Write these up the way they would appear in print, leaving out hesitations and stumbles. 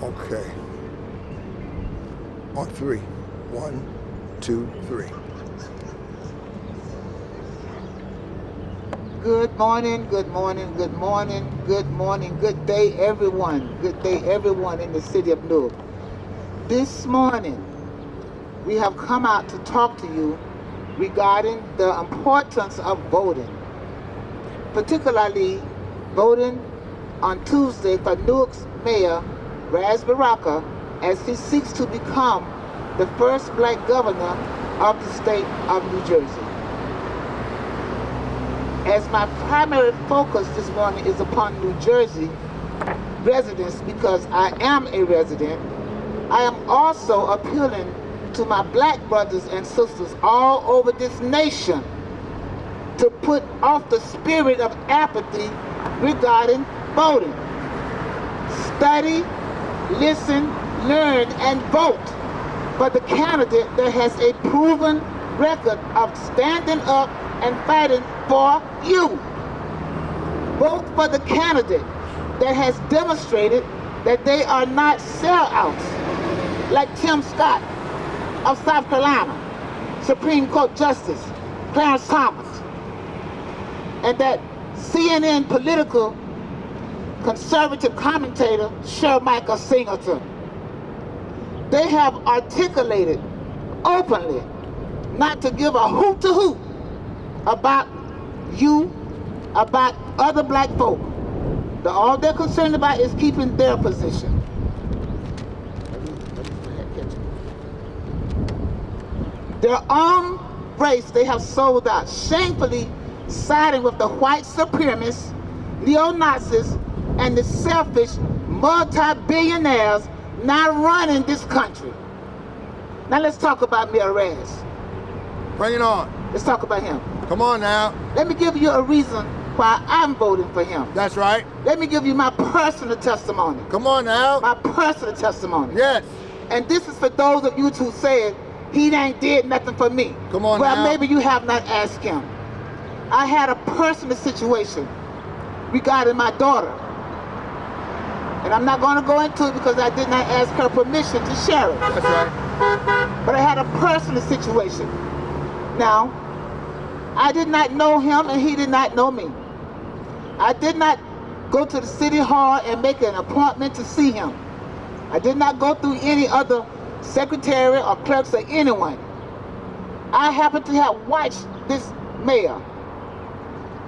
Okay. On three. 1, 2, 3. Good morning, good morning, good morning, good morning, good day everyone. Good day everyone in the city of Newark. This morning, we have come out to talk to you regarding the importance of voting. Particularly voting on Tuesday for Newark's Mayor Ray of Newark as he seeks to become the first black governor of the state of New Jersey. As my primary focus this morning is upon New Jersey residents, because I am a resident, I am also appealing to my black brothers and sisters all over this nation to put off the spirit of apathy regarding voting. Study, listen, learn, and vote for the candidate that has a proven record of standing up and fighting for you. Vote for the candidate that has demonstrated that they are not sellouts, like Tim Scott of South Carolina, Supreme Court Justice Clarence Thomas, and that CNN political conservative commentator Michael Singleton. They have articulated openly not to give a hoot about you, about other black folk. All they're concerned about is keeping their position. Their own race they have sold out, shamefully siding with the white supremacists, neo-Nazis, and the selfish multi-billionaires now running this country. Now let's talk about Mayor Ray. Bring it on. Let's talk about him. Come on now. Let me give you a reason why I'm voting for him. That's right. Let me give you my personal testimony. Come on now. My personal testimony. Yes. And this is for those of you who said he ain't did nothing for me. Come on well, now. Maybe you have not asked him. I had a personal situation regarding my daughter. And I'm not going to go into it because I did not ask her permission to share it. That's right. But I had a personal situation. Now, I did not know him and he did not know me. I did not go to the city hall and make an appointment to see him. I did not go through any other secretary or clerks or anyone. I happened to have watched this mayor.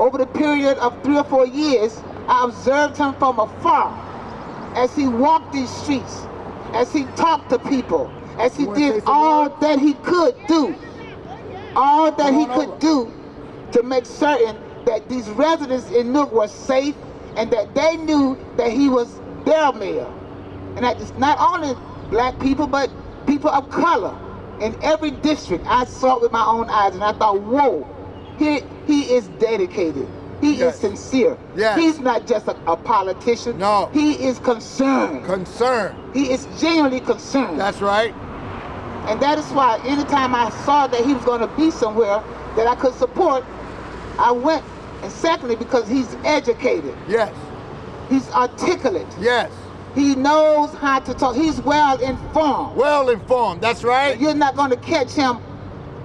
Over the period of 3 or 4 years, I observed him from afar as he walked these streets, as he talked to people, as he did all that he could do. All that he could do to make certain that these residents in Newark were safe and that they knew that he was their mayor. And that it's not only black people, but people of color. In every district, I saw it with my own eyes and I thought, whoa, he is dedicated. He is sincere. Yes. He's not just a politician. No. He is concerned. Concerned. He is genuinely concerned. That's right. And that is why anytime I saw that he was going to be somewhere that I could support, I went. And secondly, because he's educated. Yes. He's articulate. Yes. He knows how to talk. He's well informed. Well informed. That's right. You're not going to catch him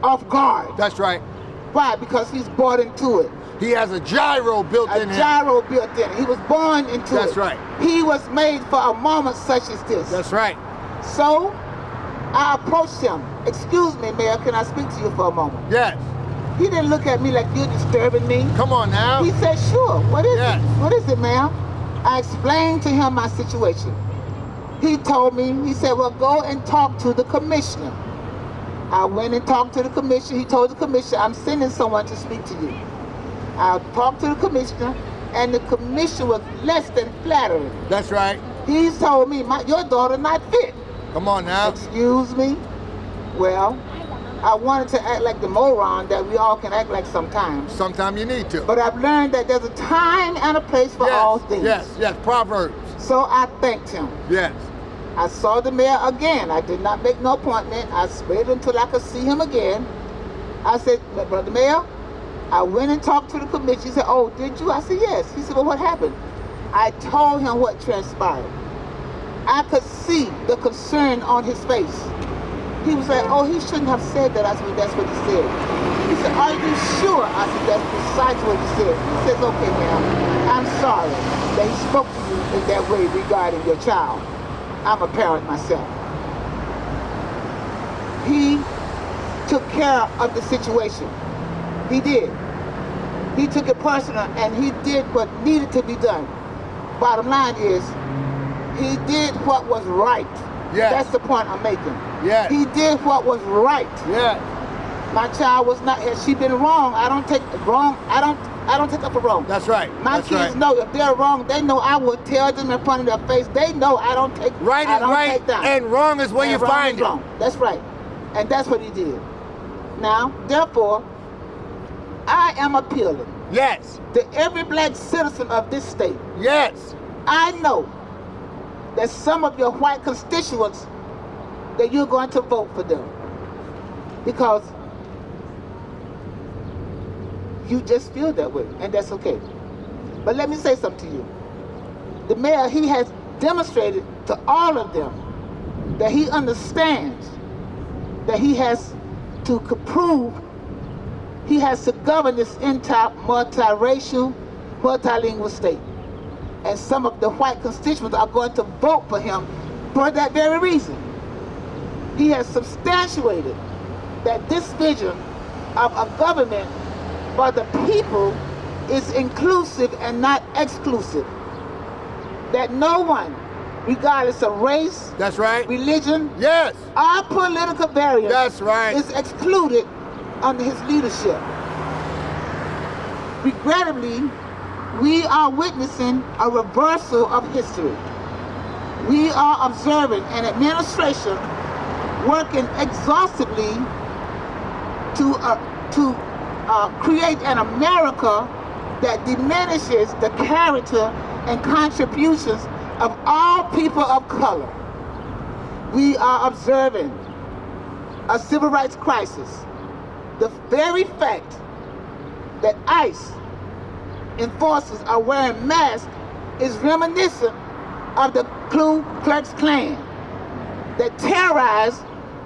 off guard. That's right. Why? Because he's bought into it. He has a gyro built in him. A gyro built in him. He was born into it. That's right. He was made for a moment such as this. That's right. So, I approached him. Excuse me, Mayor, can I speak to you for a moment? Yes. He didn't look at me like you're disturbing me. Come on now. He said, sure, what is Yes. it? What is it, ma'am? I explained to him my situation. He told me, he said, well, go and talk to the commissioner. I went and talked to the commissioner. He told the commissioner, I'm sending someone to speak to you. I talked to the commissioner, and the commissioner was less than flattering. That's right. He told me, your daughter not fit. Come on now. Excuse me? Well, I wanted to act like the moron that we all can act like sometimes. Sometimes you need to. But I've learned that there's a time and a place for all things. Yes, yes, Proverbs. So I thanked him. Yes. I saw the mayor again. I did not make no appointment. I waited until I could see him again. I said, Brother Mayor, I went and talked to the commission. He said, oh, did you? I said, yes. He said, well, what happened? I told him what transpired. I could see the concern on his face. He was like, oh, he shouldn't have said that. I said, that's what he said. He said, are you sure? I said, that's precisely what he said. He says, okay, ma'am, I'm sorry that he spoke to you in that way regarding your child. I'm a parent myself. He took care of the situation. He did. He took it personal and he did what needed to be done. Bottom line is, he did what was right. Yes. That's the point I'm making. Yes. He did what was right. Yes. My child was not, has she been wrong? I don't take wrong, I don't take up for wrong. That's right. My That's kids right. know if they're wrong, they know I will tell them in front of their face. They know I don't take Right I is don't right take down. and wrong is where And you wrong find is it. wrong. That's right. And that's what he did. Now, therefore, I am appealing Yes. to every black citizen of this state. Yes. I know that some of your white constituents, that you're going to vote for them because you just feel that way, and that's okay. But let me say something to you. The mayor, he has demonstrated to all of them that he understands that he has to prove, he has to govern this entire multiracial, multilingual state. And some of the white constituents are going to vote for him for that very reason. He has substantiated that this vision of a government for the people is inclusive and not exclusive. That no one, regardless of race, That's right. religion, Yes. or political variance, That's right. is excluded under his leadership. Regrettably, we are witnessing a reversal of history. We are observing an administration working exhaustively to create an America that diminishes the character and contributions of all people of color. We are observing a civil rights crisis. The very fact that ICE enforcers are wearing masks is reminiscent of the Ku Klux Klan that terrorized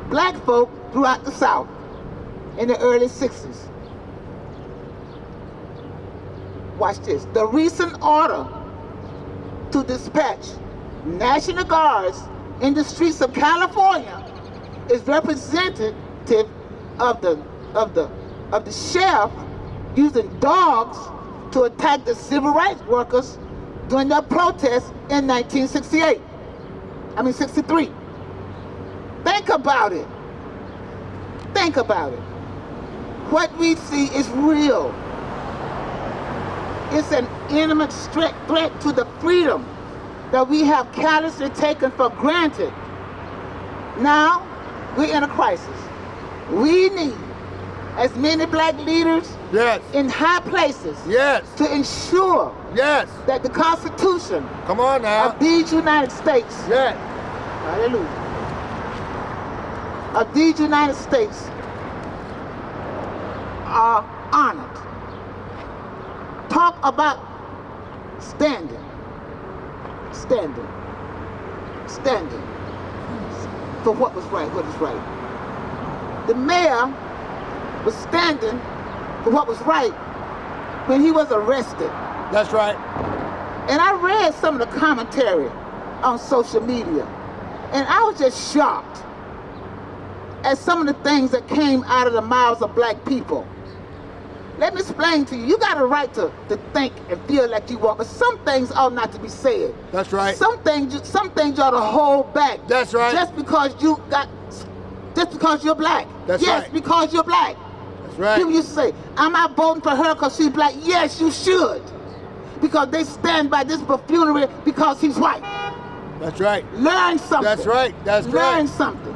black folk throughout the South in the early 60s. Watch this. The recent order to dispatch National Guards in the streets of California is representative of the sheriff using dogs to attack the civil rights workers during their protests in 63. Think about it. Think about it. What we see is real. It's an imminent threat to the freedom that we have callously taken for granted. Now, we're in a crisis. We need as many black leaders Yes. in high places Yes. to ensure Yes. that the Constitution Come on now. of these United States, Yes. hallelujah, of these United States are honored. Talk about standing for what was right, what is right. The mayor was standing for what was right when he was arrested. That's right. And I read some of the commentary on social media, and I was just shocked at some of the things that came out of the mouths of black people. Let me explain to you. You got a right to think and feel like you want, but some things ought not to be said. That's right. Some things you ought to hold back. That's right. Just because you're black. That's yes, right. because you're black. That's right. People used to say, I'm not voting for her because she's black. Yes, you should. Because they stand by this buffoonery because he's white. That's right. Learn something. That's right. That's Learn right. something.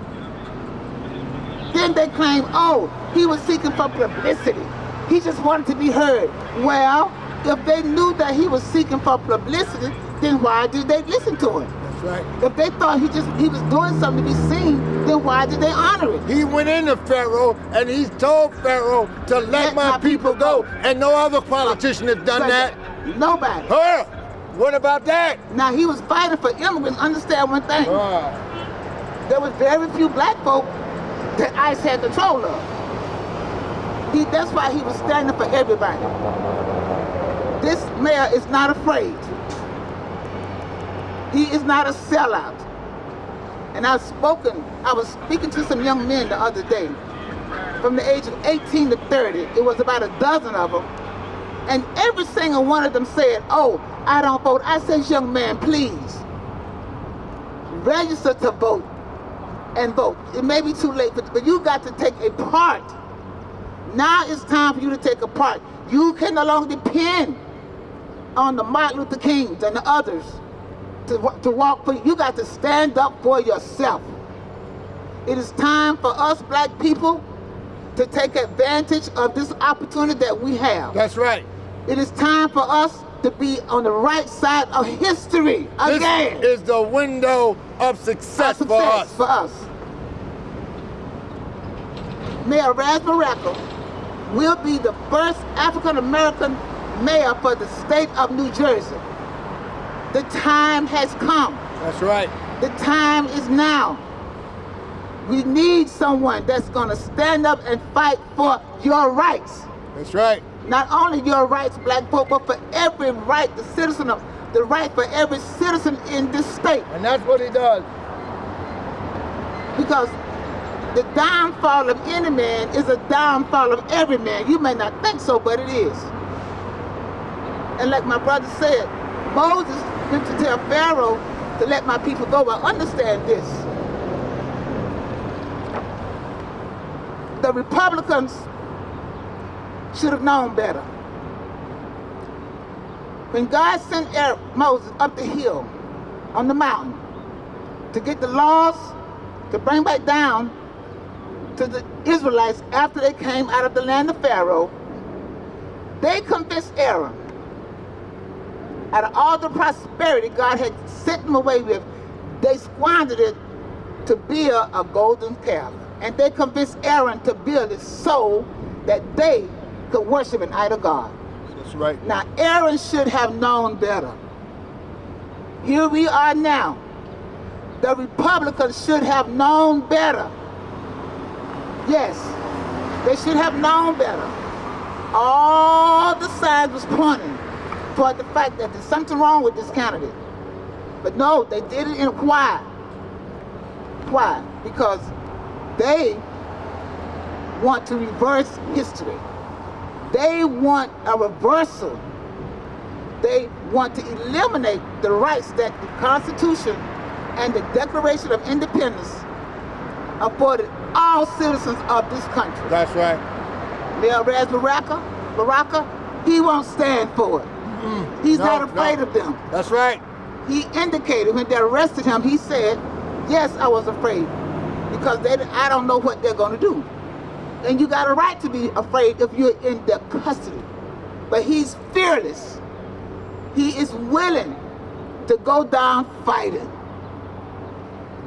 Then they claim, oh, he was seeking for publicity. He just wanted to be heard. Well, if they knew that he was seeking for publicity, then why did they listen to him? That's right. If they thought he was doing something to be seen, then why did they honor it? He went into Pharaoh and he told Pharaoh to let my people go. And no other politician has done that. Nobody. Her. What about that? Now, he was fighting for immigrants. Understand one thing. There was very few black folk that ICE had control of. That's why he was standing for everybody. This mayor is not afraid. He is not a sellout. And I was speaking to some young men the other day, from the age of 18 to 30. It was about a dozen of them. And every single one of them said, oh, I don't vote. I said, young man, please, register to vote and vote. It may be too late, but you got to take a part. Now it's time for you to take a part. You can no longer depend on the Martin Luther Kings and the others to walk for you. You got to stand up for yourself. It is time for us black people to take advantage of this opportunity that we have. That's right. It is time for us to be on the right side of history again. This is the window of success for us. Mayor Ray of Newark will be the first African-American mayor for the state of New Jersey. The time has come. That's right. The time is now. We need someone that's going to stand up and fight for your rights. That's right. Not only your rights, black folk, but for every right, the right for every citizen in this state. And that's what he does. Because the downfall of any man is a downfall of every man. You may not think so, but it is. And like my brother said, Moses went to tell Pharaoh to let my people go. Well, understand this. The Republicans should have known better. When God sent Moses up the hill on the mountain to get the laws to bring back down to the Israelites after they came out of the land of Pharaoh, they convinced Aaron, out of all the prosperity God had sent them away with, they squandered it to build a golden calf. And they convinced Aaron to build it so that they could worship an idol god. That's right. Now, Aaron should have known better. Here we are now. The Republicans should have known better. Yes, they should have known better. All the signs was pointing toward the fact that there's something wrong with this candidate. But no, they did it in why? Why? Because they want to reverse history. They want a reversal. They want to eliminate the rights that the Constitution and the Declaration of Independence afforded all citizens of this country. That's right. Mayor Ray of Newark, he won't stand for it. He's not afraid of them. That's right. He indicated when they arrested him, he said, yes, I was afraid because I don't know what they're going to do. And you got a right to be afraid if you're in their custody. But he's fearless. He is willing to go down fighting.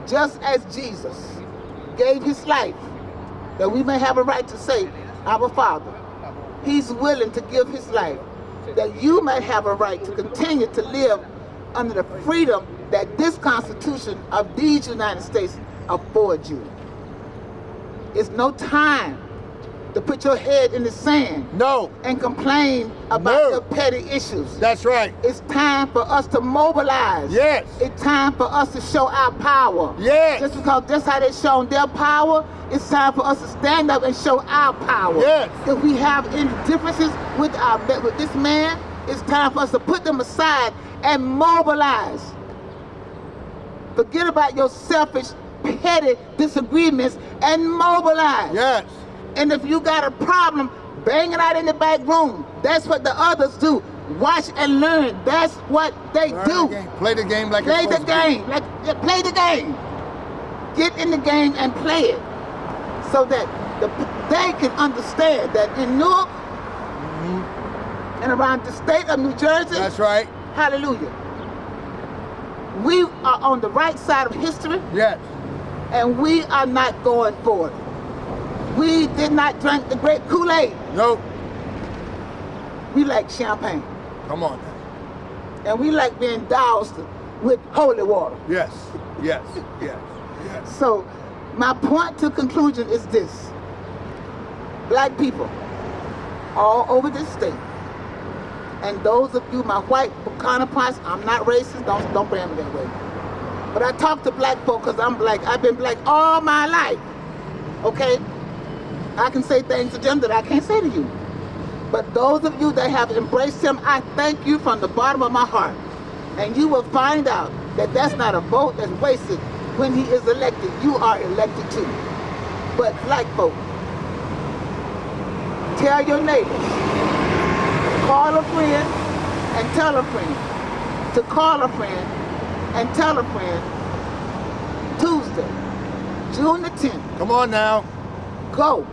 Just as Jesus gave his life that we may have a right to say, our Father. He's willing to give his life that you might have a right to continue to live under the freedom that this Constitution of these United States affords you. It's no time to put your head in the sand and complain about your petty issues. That's right. It's time for us to mobilize. Yes. It's time for us to show our power. Yes. Just because that's how they've shown their power, it's time for us to stand up and show our power. Yes. If we have any differences with this man, it's time for us to put them aside and mobilize. Forget about your selfish, petty disagreements and mobilize. Yes. And if you got a problem, bang it out in the back room. That's what the others do. Watch and learn. That's what they do. Play the game like play the game. Play the game. Get in the game and play it, so that they can understand that in Newark and around the state of New Jersey. That's right. Hallelujah. We are on the right side of history. Yes. And we are not going for it. We did not drink the great Kool-Aid. Nope. We like champagne. Come on. and we like being doused with holy water. Yes, yes, yes, yes. So my point to conclusion is this. Black people all over this state, and those of you, my white counterparts, I'm not racist, don't brand me that way. But I talk to black folk because I'm black. I've been black all my life, okay? I can say things to them that I can't say to you. But those of you that have embraced him, I thank you from the bottom of my heart. And you will find out that that's not a vote that's wasted. When he is elected, you are elected too. But black folk, tell your neighbors, call a friend and tell a friend, to call a friend and tell a friend, Tuesday, June the 10th. Come on now. Go,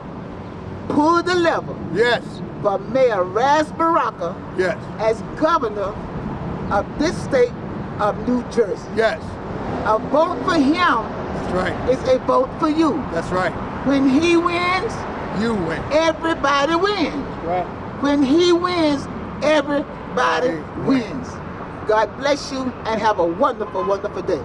pull the lever. Yes. For Mayor Ray of Newark Yes. as governor of this state of New Jersey. Yes. A vote for him That's right. is a vote for you. That's right. When he wins, You win. everybody wins. Right. When he wins, everybody wins. God bless you and have a wonderful, wonderful day.